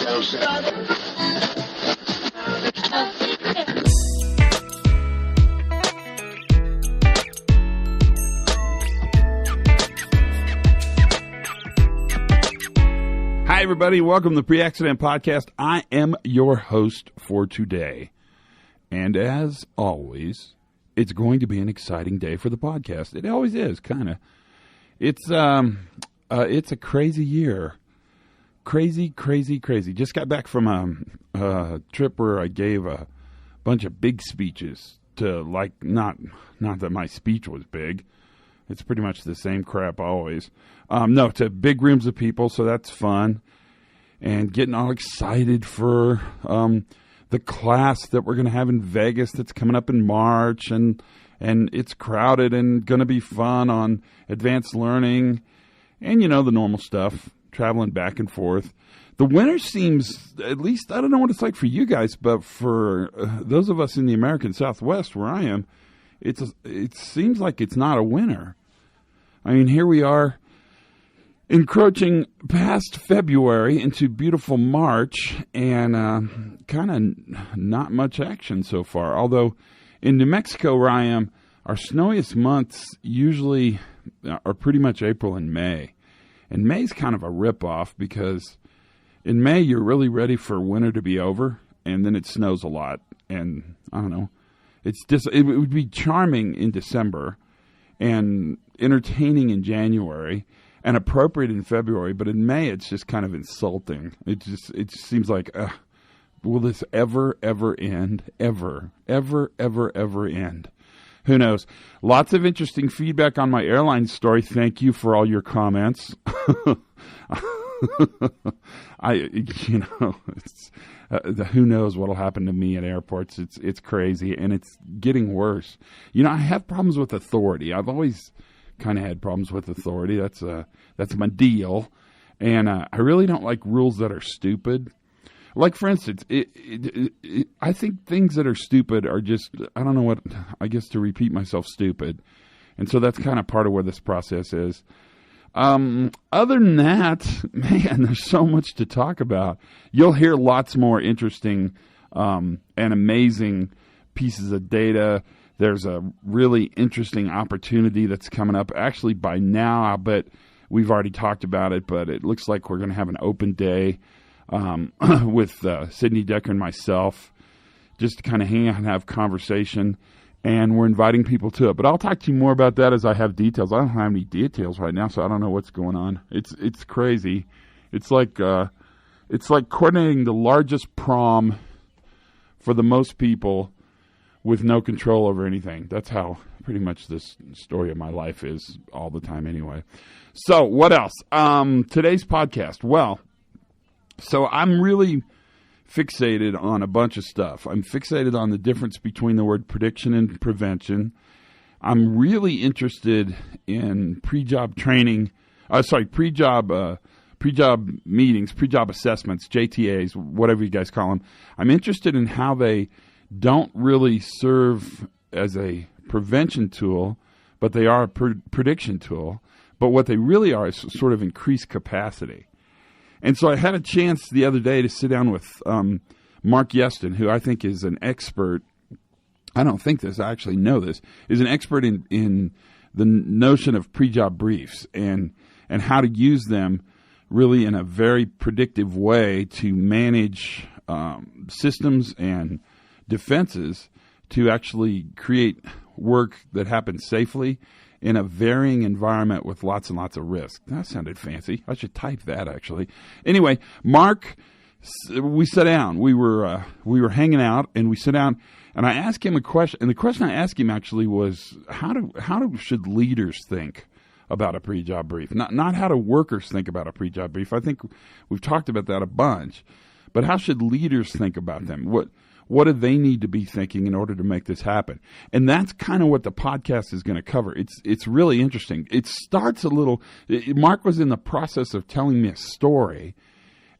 Hi, everybody. Welcome to the Pre-Accident Podcast. I am your host for today. And as always, it's going to be an exciting day for the podcast. It always is, kind of. It's a crazy year. Crazy. Just got back from a trip where I gave a bunch of big speeches to, not that my speech was big. It's pretty much the same crap always. No, to big rooms of people, so that's fun. And getting all excited for the class that we're going to have in Vegas that's coming up in March. And it's crowded and going to be fun on advanced learning. And, you know, the normal stuff, traveling back and forth. The winter seems, at least, I don't know what it's like for you guys, but for those of us in the American Southwest where I am, it seems like it's not a winter. I mean, here we are encroaching past February into beautiful March and kind of not much action so far. Although in New Mexico where I am, our snowiest months usually are pretty much April and May. And May's kind of a ripoff because in May you're really ready for winter to be over and then it snows a lot. And I don't know. It would be charming in December and entertaining in January and appropriate in February, but in May it's just kind of insulting. It just seems like, will this ever end? Ever end? Who knows? Lots of interesting feedback on my airline story. Thank you for all your comments. Who knows what'll happen to me at airports? It's crazy, and it's getting worse. You know, I have problems with authority. I've always kind of had problems with authority. That's my deal, and I really don't like rules that are stupid. Like, for instance, I think things that are stupid are just, I don't know what, I guess to repeat myself, stupid. And so that's kind of part of where this process is. Other than that, man, there's so much to talk about. You'll hear lots more interesting and amazing pieces of data. There's a really interesting opportunity that's coming up. Actually, by now, I bet we've already talked about it, but it looks like we're going to have an open day with Sydney Decker and myself, just to kind of hang out and have conversation. And we're inviting people to it. But I'll talk to you more about that as I have details. I don't have any details right now, so I don't know what's going on. It's crazy. It's like coordinating the largest prom for the most people with no control over anything. That's how pretty much this story of my life is all the time anyway. So what else? Today's podcast. Well, so I'm really fixated on a bunch of stuff. I'm fixated on the difference between the word prediction and prevention. I'm really interested in pre-job training, pre-job meetings, pre-job assessments, JTAs, whatever you guys call them. I'm interested in how they don't really serve as a prevention tool, but they are a prediction tool. But what they really are is sort of increased capacity. And so I had a chance the other day to sit down with Marc Yeston, who I think is an expert. I don't think this, I actually know this, is an expert in the notion of pre-job briefs and how to use them really in a very predictive way to manage systems and defenses to actually create work that happens safely in a varying environment with lots and lots of risk. That sounded fancy. I should type that, actually. Anyway, Marc, we sat down. We were hanging out, and we sat down, and I asked him a question. And the question I asked him actually was, how should leaders think about a pre-job brief? Not how do workers think about a pre-job brief. I think we've talked about that a bunch. But how should leaders think about them? What do they need to be thinking in order to make this happen? And that's kind of what the podcast is going to cover. It's really interesting. It starts a little. Marc was in the process of telling me a story,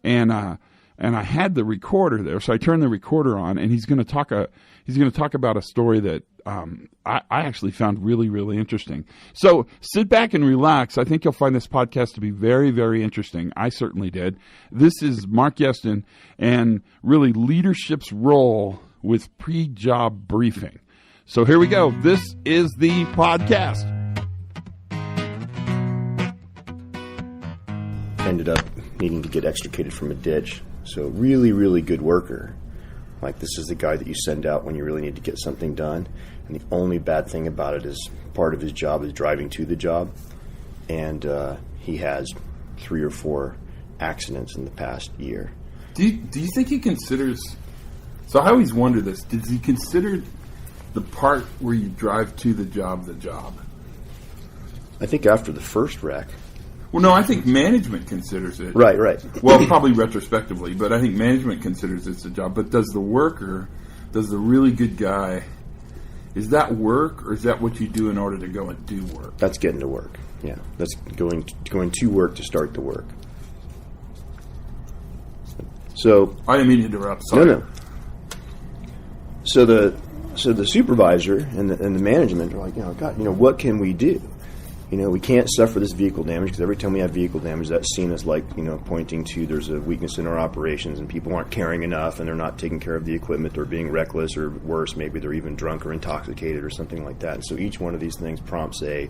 and I had the recorder there, so I turned the recorder on, and he's going to talk about a story that I actually found really, really interesting. So sit back and relax. I think you'll find this podcast to be very, very interesting. I certainly did. This is Marc Yeston and really leadership's role with PreJob briefing. So here we go. This is the podcast. Ended up needing to get extricated from a ditch. So really, really good worker. Like, this is the guy that you send out when you really need to get something done. And the only bad thing about it is part of his job is driving to the job. And he has 3 or 4 accidents in the past year. Do you think he considers... So I always wonder this. Does he consider the part where you drive to the job the job? I think after the first wreck... Well, no, I think management considers it. Right. Well, probably retrospectively, but I think management considers it's a job. But does the worker, does the really good guy, is that work or is that what you do in order to go and do work? That's getting to work, yeah. That's going to work to start the work. So I didn't mean to interrupt, sorry. No. So the supervisor and the management are like, God, what can we do? We can't suffer this vehicle damage, because every time we have vehicle damage, that's seen as like, pointing to there's a weakness in our operations and people aren't caring enough and they're not taking care of the equipment, or being reckless, or worse, maybe they're even drunk or intoxicated or something like that. And so each one of these things prompts a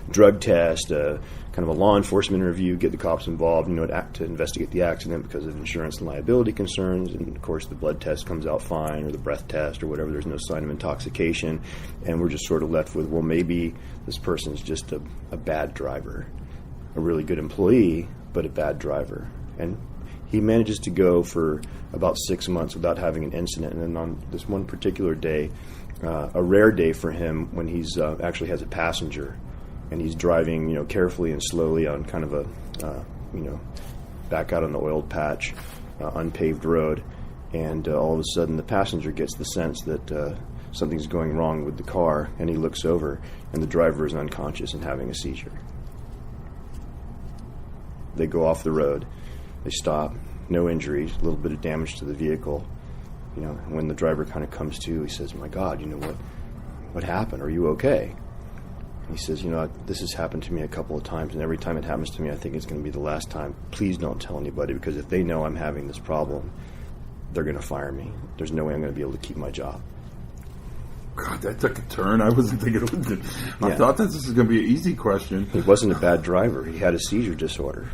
drug test, kind of a law enforcement interview, get the cops involved, to investigate the accident because of insurance and liability concerns. And of course the blood test comes out fine, or the breath test or whatever, there's no sign of intoxication. And we're just sort of left with, well, maybe this person's just a bad driver, a really good employee, but a bad driver. And he manages to go for about 6 months without having an incident. And then on this one particular day, a rare day for him, when he's actually has a passenger, and he's driving, carefully and slowly on kind of a, back out on the oiled patch, unpaved road, and all of a sudden the passenger gets the sense that something's going wrong with the car, and he looks over, and the driver is unconscious and having a seizure. They go off the road, they stop, no injuries, a little bit of damage to the vehicle. When the driver kind of comes to, he says, "My God, what happened? Are you okay?" He says, "This has happened to me a couple of times, and every time it happens to me, I think it's going to be the last time. Please don't tell anybody, because if they know I'm having this problem, they're going to fire me. There's no way I'm going to be able to keep my job." God, that took a turn. I wasn't thinking it was. I thought that this was going to be an easy question. He wasn't a bad driver. He had a seizure disorder.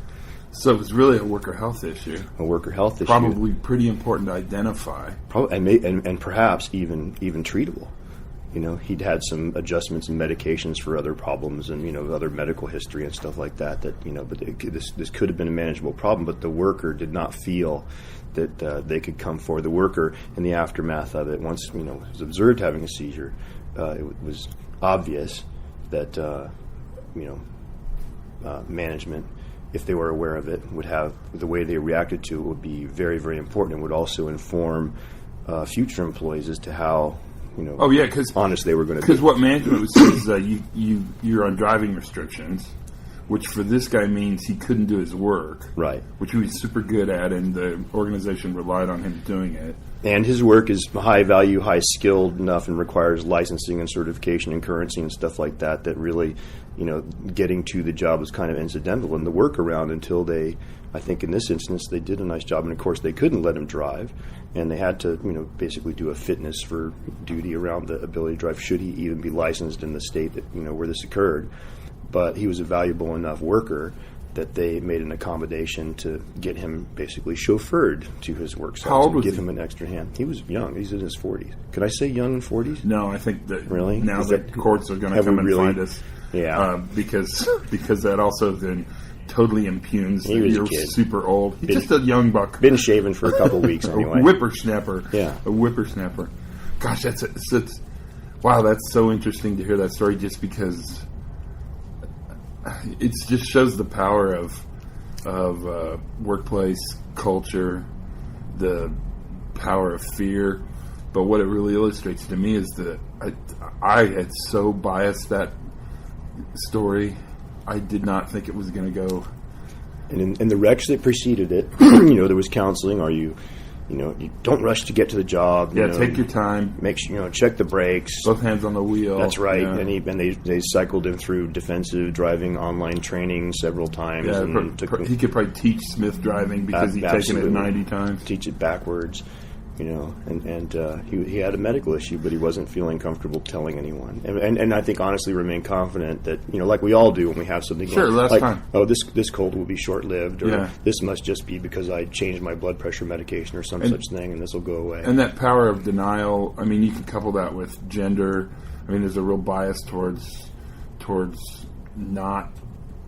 So it was really a worker health issue. A worker health issue. Probably pretty important to identify. And perhaps even treatable. He'd had some adjustments and medications for other problems, and other medical history and stuff like that. But this could have been a manageable problem. But the worker did not feel that they could come forward. The worker, in the aftermath of it, once was observed having a seizure, it was obvious that management, if they were aware of it, would have the way they reacted to it would be very, very important, and would also inform future employees as to how. Honest they were going to be. Because what management would say is you're on driving restrictions, which for this guy means he couldn't do his work. Right. Which he was super good at, and the organization relied on him doing it. And his work is high value, high skilled enough, and requires licensing and certification and currency and stuff like that, that really, getting to the job was kind of incidental. And the workaround, until they, I think in this instance, they did a nice job. And of course, they couldn't let him drive. And they had to, basically do a fitness for duty around the ability to drive, should he even be licensed in the state that, where this occurred. But he was a valuable enough worker that they made an accommodation to get him basically chauffeured to his work site. How old was give he? him an extra hand. He was young. He's in his 40s. Could I say young in 40s? No, I think that really? Now the courts are going to come and find us. Yeah. Because that also then totally impugns that you're a kid. Super old. He's just a young buck. Been shaven for a couple of weeks anyway. A whippersnapper. Yeah. A whippersnapper. Gosh, wow, that's so interesting to hear that story, just because it just shows the power of workplace culture, the power of fear. But what it really illustrates to me is that I had so biased that story. I did not think it was going to go. And in the wrecks that preceded it, there was counseling. Are you You don't rush to get to the job. Take your time. Make sure, check the brakes. Both hands on the wheel. That's right. Yeah. And they cycled him through defensive driving online training several times. Yeah, and he could probably teach Smith driving because he'd taken it 90 times. Teach it backwards. He had a medical issue, but he wasn't feeling comfortable telling anyone. And I think honestly remain confident that, like we all do when we have something time. Oh, this cold will be short-lived, or Yeah. this must just be because I changed my blood pressure medication or some such thing, and this will go away. And that power of denial, you can couple that with gender. There's a real bias towards not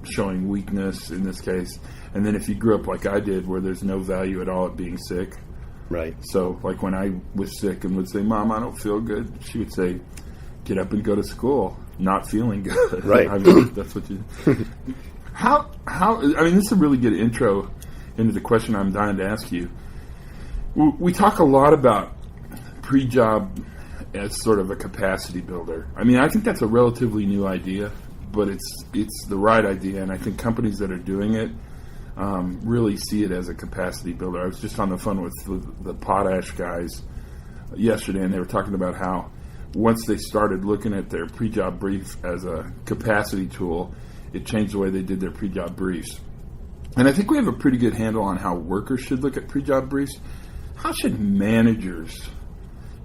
showing weakness in this case. And then if you grew up like I did, where there's no value at all at being sick. Right. So, like when I was sick and would say, "Mom, I don't feel good," she would say, "Get up and go to school." Not feeling good. Right. That's what you. How? This is a really good intro into the question I'm dying to ask you. We talk a lot about PreJob as sort of a capacity builder. I think that's a relatively new idea, but it's the right idea, and I think companies that are doing it really see it as a capacity builder. I was just on the phone with the Potash guys yesterday, and they were talking about how once they started looking at their PreJob brief as a capacity tool, it changed the way they did their PreJob briefs. And I think we have a pretty good handle on how workers should look at PreJob briefs. How should managers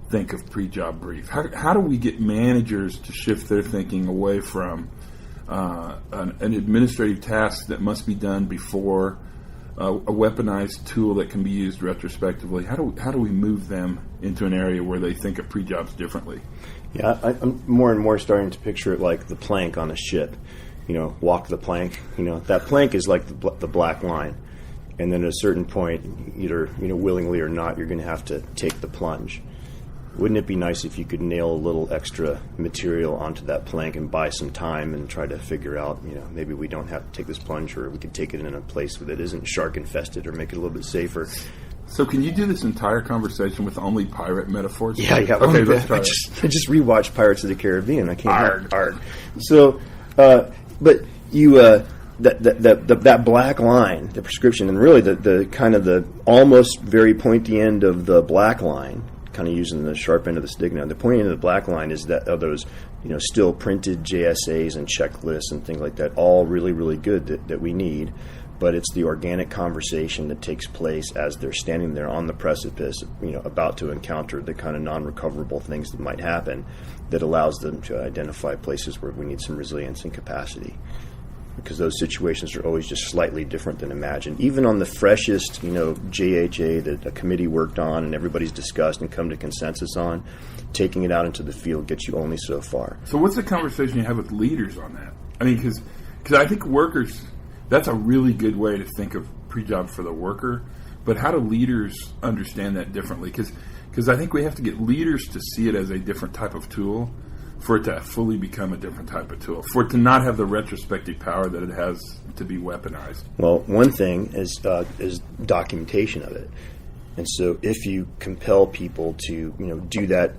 think of PreJob brief? How do we get managers to shift their thinking away from an administrative task that must be done before a weaponized tool that can be used retrospectively? How do we move them into an area where they think of PreJobs differently? Yeah, I'm more and more starting to picture it like the plank on a ship. Walk the plank. That plank is like the black line, and then at a certain point, either willingly or not, you're going to have to take the plunge. Wouldn't it be nice if you could nail a little extra material onto that plank and buy some time and try to figure out, maybe we don't have to take this plunge, or we could take it in a place that isn't shark infested, or make it a little bit safer. So can you do this entire conversation with only pirate metaphors? Yeah. Okay, let's try I just rewatched Pirates of the Caribbean. I can't. Arg. So, but you that black line, the prescription, and really the kind of the almost very pointy end of the black line, kind of using the sharp end of the stick now. The pointy end of the black line is that those still printed JSAs and checklists and things like that, all really, really good that we need. But it's the organic conversation that takes place as they're standing there on the precipice, about to encounter the kind of non-recoverable things that might happen, that allows them to identify places where we need some resilience and capacity. Because those situations are always just slightly different than imagined. Even on the freshest, JHA that a committee worked on and everybody's discussed and come to consensus on, taking it out into the field gets you only so far. So what's the conversation you have with leaders on that? Because I think workers, that's a really good way to think of PreJob for the worker. But how do leaders understand that differently? Because I think we have to get leaders to see it as a different type of tool for it to fully become a different type of tool, for it to not have the retrospective power that it has to be weaponized. Well, one thing is documentation of it. And so if you compel people to, do that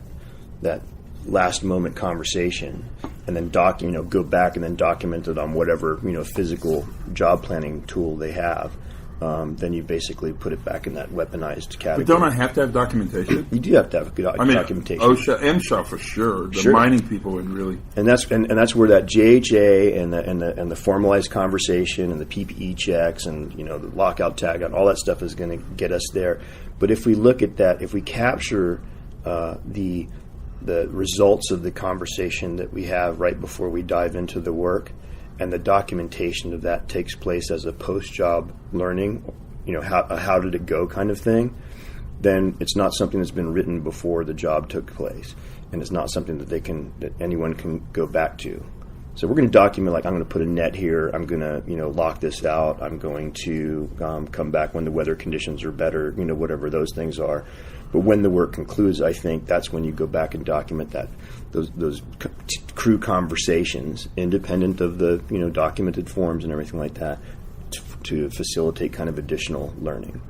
last moment conversation and then go back and then document it on whatever, physical job planning tool they have, then you basically put it back in that weaponized category. But don't I have to have documentation? You do have to have documentation. OSHA, MSHA for sure. The mining people would really, and that's where that JHA and the formalized conversation and the PPE checks and the lockout tag and all that stuff is going to get us there. But if we look at that, if we capture the results of the conversation that we have right before we dive into the work, and the documentation of that takes place as a post-job learning, how did it go kind of thing, then it's not something that's been written before the job took place, and it's not something that anyone can go back to. So we're going to document, like, I'm going to put a net here, I'm going to lock this out, I'm going to come back when the weather conditions are better, whatever those things are. But when the work concludes, I think that's when you go back and document those crew conversations, independent of the documented forms and everything like that, to facilitate kind of additional learning.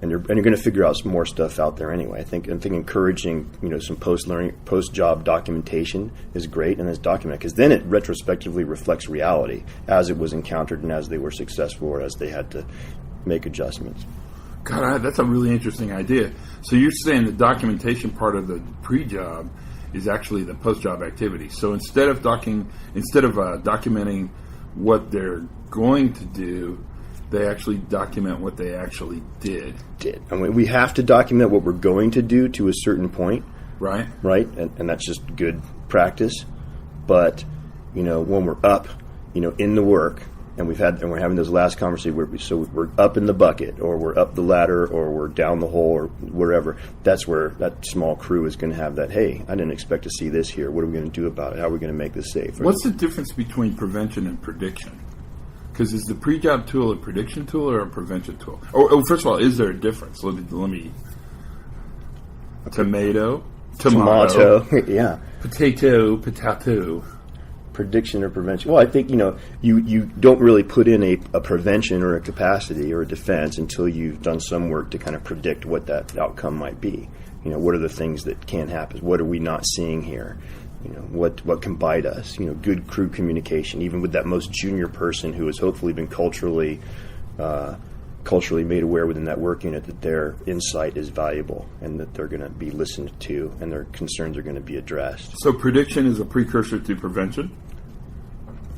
And you're going to figure out some more stuff out there anyway. I think encouraging some post-job documentation is great, and it's documented because then it retrospectively reflects reality as it was encountered and as they were successful or as they had to make adjustments. God, that's a really interesting idea. So you're saying the documentation part of the pre-job is actually the post-job activity. So instead of documenting what they're going to do, they actually document what they actually did. I mean, we have to document what we're going to do to a certain point. Right. Right? And that's just good practice. But, when we're up, in the work, and we're having those last conversations so we're up in the bucket, or we're up the ladder, or we're down the hole, or wherever, that's where that small crew is going to have that, hey, I didn't expect to see this here. What are we going to do about it? How are we going to make this safe? What's the difference between prevention and prediction? Because is the pre-job tool a prediction tool or a prevention tool? First of all, is there a difference? Let me tomato, yeah. Potato. Prediction or prevention? Well, I think, you don't really put in a prevention or a capacity or a defense until you've done some work to kind of predict what that outcome might be. What are the things that can happen? What are we not seeing here? What can bite us? Good crew communication, even with that most junior person who has hopefully been culturally made aware within that work unit that their insight is valuable and that they're going to be listened to and their concerns are going to be addressed. So prediction is a precursor to prevention?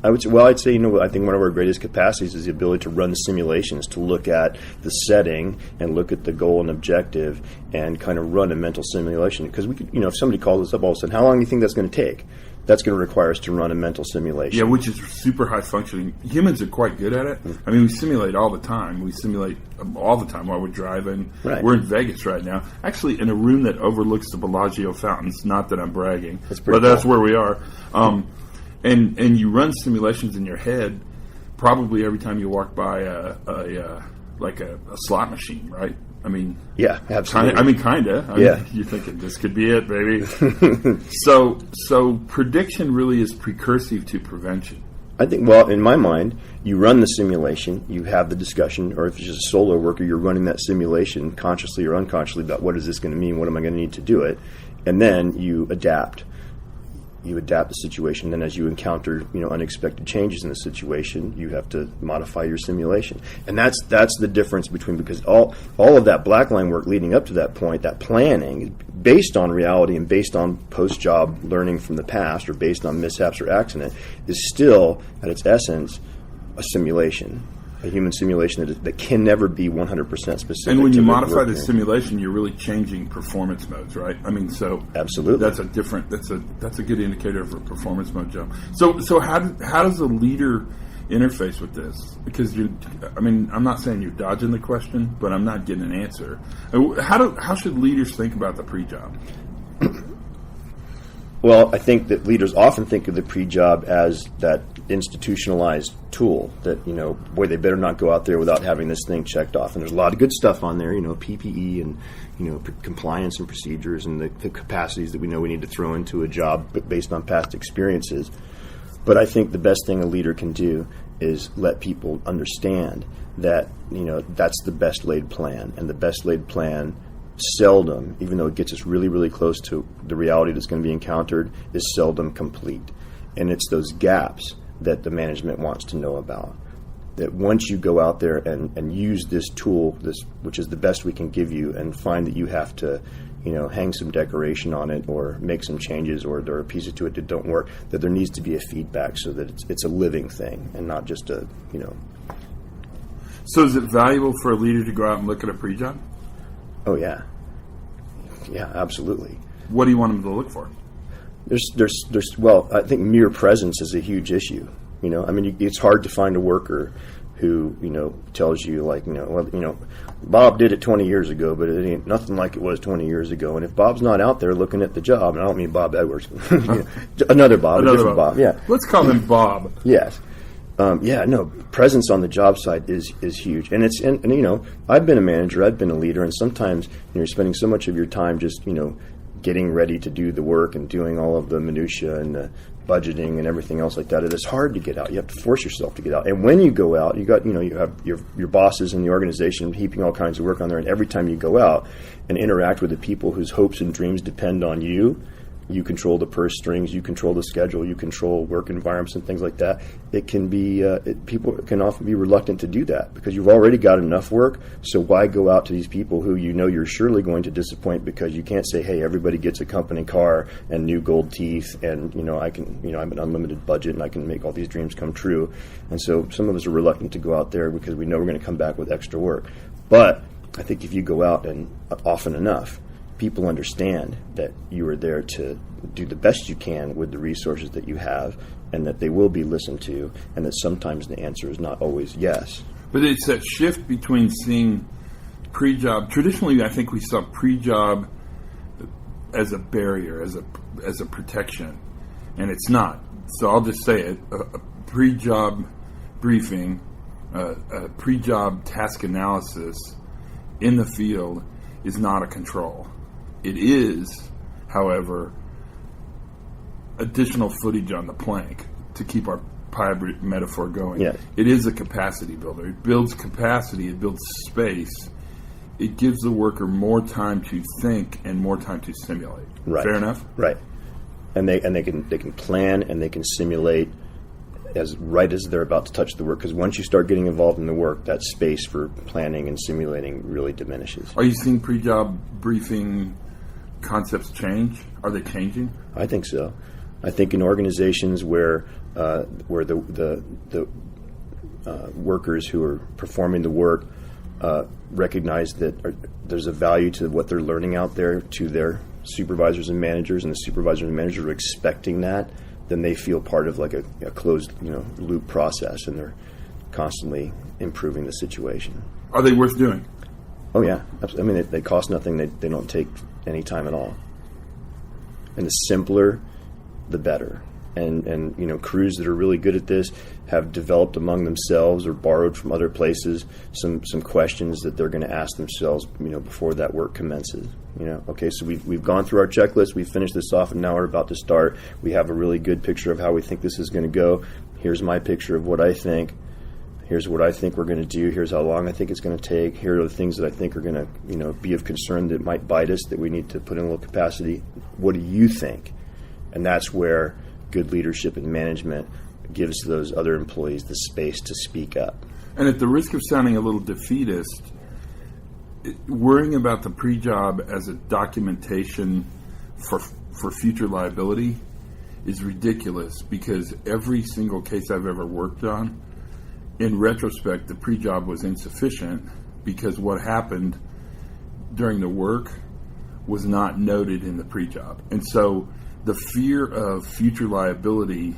I'd say, I think one of our greatest capacities is the ability to run simulations, to look at the setting and look at the goal and objective and kind of run a mental simulation. Because we could, if somebody calls us up all of a sudden, how long do you think that's going to take? That's going to require us to run a mental simulation. Yeah, which is super high functioning. Humans are quite good at it. I mean, we simulate all the time. We simulate all the time while we're driving. Right. We're in Vegas right now. Actually, in a room that overlooks the Bellagio fountains. Not that I'm bragging, but that's where we are. And you run simulations in your head probably every time you walk by a slot machine, right? I mean, yeah, absolutely. Kinda. You're thinking this could be it, baby. So prediction really is precursive to prevention. I think, well, in my mind, you run the simulation, you have the discussion, or if it's just a solo worker, you're running that simulation consciously or unconsciously about what is this going to mean, what am I going to need to do it, and then you adapt. You adapt the situation. Then as you encounter, unexpected changes in the situation, you have to modify your simulation. And that's the difference between, because all of that black line work leading up to that point, that planning, based on reality and based on post-job learning from the past or based on mishaps or accident, is still, at its essence, a simulation. A human simulation that can never be 100% specific. And when you modify the simulation, you're really changing performance modes, right? I mean, so absolutely, that's a good indicator of a performance mode jump. So how does the leader interface with this? Because I'm not saying you're dodging the question, but I'm not getting an answer. How should leaders think about the pre-job? Well, I think that leaders often think of the pre-job as that institutionalized tool that, boy, they better not go out there without having this thing checked off. And there's a lot of good stuff on there, PPE and, compliance and procedures and the capacities that we know we need to throw into a job based on past experiences. But I think the best thing a leader can do is let people understand that, that's the best laid plan. And the best laid plan seldom, even though it gets us really, really close to the reality that's going to be encountered, is seldom complete. And it's those gaps that the management wants to know about. That once you go out there and use this tool, which is the best we can give you, and find that you have to, hang some decoration on it or make some changes or there are pieces to it that don't work, that there needs to be a feedback so that it's a living thing and not just a. So is it valuable for a leader to go out and look at a pre-job? Oh, yeah. Yeah, absolutely. What do you want them to look for? Well, I think mere presence is a huge issue. It's hard to find a worker who, tells you Bob did it 20 years ago, but it ain't nothing like it was 20 years ago. And if Bob's not out there looking at the job, and I don't mean Bob Edwards, another Bob, a different Bob. Yeah. Let's call him Bob. Yes. Presence on the job site is huge. And I've been a manager, I've been a leader, and sometimes you're spending so much of your time just, getting ready to do the work and doing all of the minutia and the budgeting and everything else like that. It is hard to get out. You have to force yourself to get out. And when you go out, you have your bosses in the organization heaping all kinds of work on there. And every time you go out and interact with the people whose hopes and dreams depend on you, you control the purse strings, you control the schedule, you control work environments and things like that, it can be people can often be reluctant to do that because you've already got enough work. So why go out to these people who you know you're surely going to disappoint, because you can't say, hey, everybody gets a company car and new gold teeth, and I can, I have an unlimited budget and I can make all these dreams come true. And so some of us are reluctant to go out there because we know we're going to come back with extra work. But I think if you go out and often enough, people understand that you are there to do the best you can with the resources that you have, and that they will be listened to, and that sometimes the answer is not always yes. But it's that shift between seeing PreJob. Traditionally, I think we saw PreJob as a barrier, as a protection, and it's not. So I'll just say it: a PreJob briefing, a PreJob task analysis in the field is not a control. It is, however, additional footage on the plank to keep our pie metaphor going. Yes. It is a capacity builder. It builds capacity. It builds space. It gives the worker more time to think and more time to simulate. Right. Fair enough? Right. And they can plan and they can simulate as they're about to touch the work, because once you start getting involved in the work, that space for planning and simulating really diminishes. Are you seeing PreJob briefing concepts change? Are they changing? I think so. I think in organizations where the workers who are performing the work recognize that there's a value to what they're learning out there to their supervisors and managers, and the supervisors and managers are expecting that, then they feel part of like a closed loop process, and they're constantly improving the situation. Are they worth doing? Oh yeah, I mean they cost nothing. They don't take any time at all. And the simpler, the better. And crews that are really good at this have developed among themselves or borrowed from other places some questions that they're going to ask themselves before that work commences. Okay, so we've gone through our checklist, we've finished this off, and now we're about to start. We have a really good picture of how we think this is going to go. Here's my picture of what I think. Here's what I think we're going to do. Here's how long I think it's going to take. Here are the things that I think are going to be of concern that might bite us, that we need to put in a little capacity. What do you think? And that's where good leadership and management gives those other employees the space to speak up. And at the risk of sounding a little defeatist, worrying about the PreJob as a documentation for future liability is ridiculous, because every single case I've ever worked on, in retrospect, the PreJob was insufficient because what happened during the work was not noted in the PreJob. And so the fear of future liability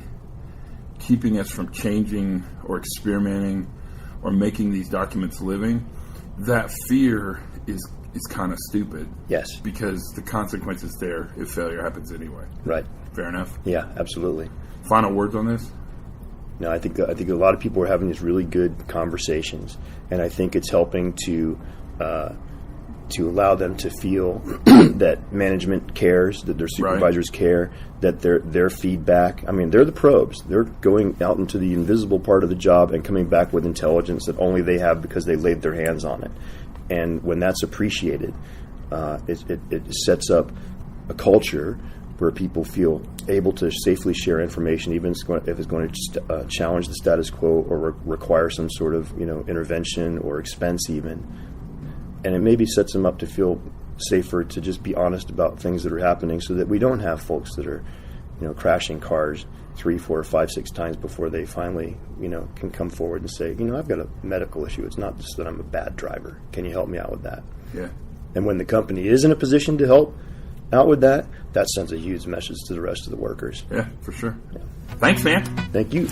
keeping us from changing or experimenting or making these documents living, that fear is kind of stupid. Yes. Because the consequence is there if failure happens anyway. Right. Fair enough? Yeah, absolutely. Final words on this? No, I think a lot of people are having these really good conversations, and I think it's helping to allow them to feel that management cares, that their supervisors care, that their feedback. I mean, they're the probes. They're going out into the invisible part of the job and coming back with intelligence that only they have because they laid their hands on it. And when that's appreciated, it sets up a culture where people feel able to safely share information, even if it's going to challenge the status quo or require some sort of intervention or expense even. And it maybe sets them up to feel safer to just be honest about things that are happening, so that we don't have folks that are crashing cars 3, 4, 5, 6 times before they finally can come forward and say, I've got a medical issue. It's not just that I'm a bad driver. Can you help me out with that? Yeah. And when the company is in a position to help out with that sends a huge message to the rest of the workers. Yeah, for sure. Yeah. Thanks, man. Thank you.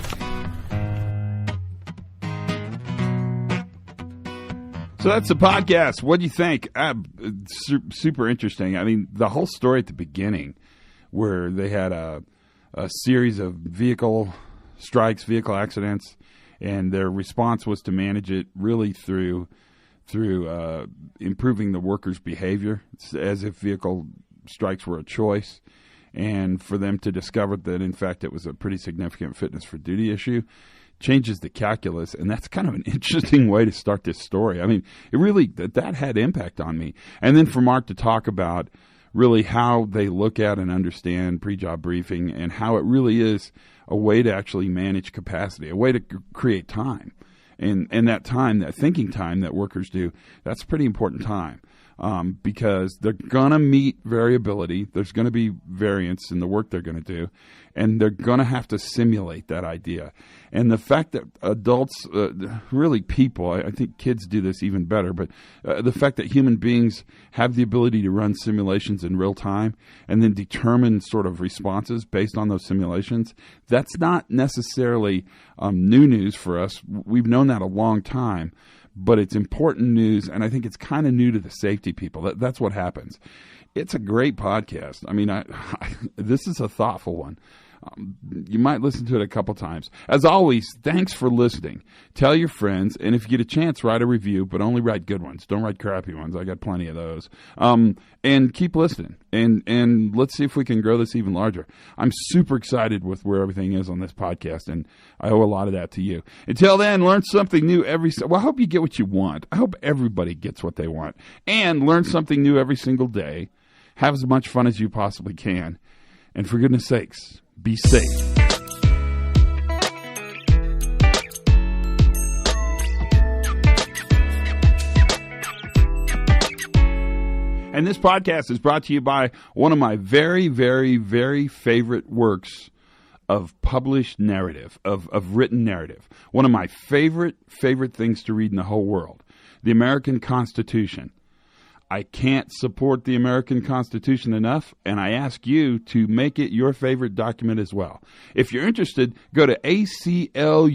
So that's the podcast. What do you think? Super interesting. I mean, the whole story at the beginning, where they had a series of vehicle strikes, vehicle accidents, and their response was to manage it really through improving the workers' behavior. It's as if vehicle strikes were a choice, and for them to discover that, in fact, it was a pretty significant fitness for duty issue. Changes the calculus, and that's kind of an interesting way to start this story. I mean, it really, that had impact on me. And then for Marc to talk about really how they look at and understand pre-job briefing and how it really is a way to actually manage capacity, a way to create time. And that time, that thinking time that workers do, that's a pretty important time. Because they're going to meet variability. There's going to be variance in the work they're going to do, and they're going to have to simulate that idea. And the fact that adults, really people, I think kids do this even better, but the fact that human beings have the ability to run simulations in real time and then determine sort of responses based on those simulations, that's not necessarily new news for us. We've known that a long time. But it's important news, and I think it's kind of new to the safety people. That's what happens. It's a great podcast. I mean, this is a thoughtful one. You might listen to it a couple times. As always, thanks for listening. Tell your friends, and if you get a chance, write a review, but only write good ones. Don't write crappy ones. I got plenty of those. And keep listening, and let's see if we can grow this even larger. I'm super excited with where everything is on this podcast, and I owe a lot of that to you. Until then, learn something new I hope you get what you want. I hope everybody gets what they want, and learn something new every single day. Have as much fun as you possibly can, and for goodness sakes, be safe. And this podcast is brought to you by one of my very, very, very favorite works of published narrative, of written narrative. One of my favorite things to read in the whole world, the American Constitution. I can't support the American Constitution enough, and I ask you to make it your favorite document as well. If you're interested, go to aclu.com.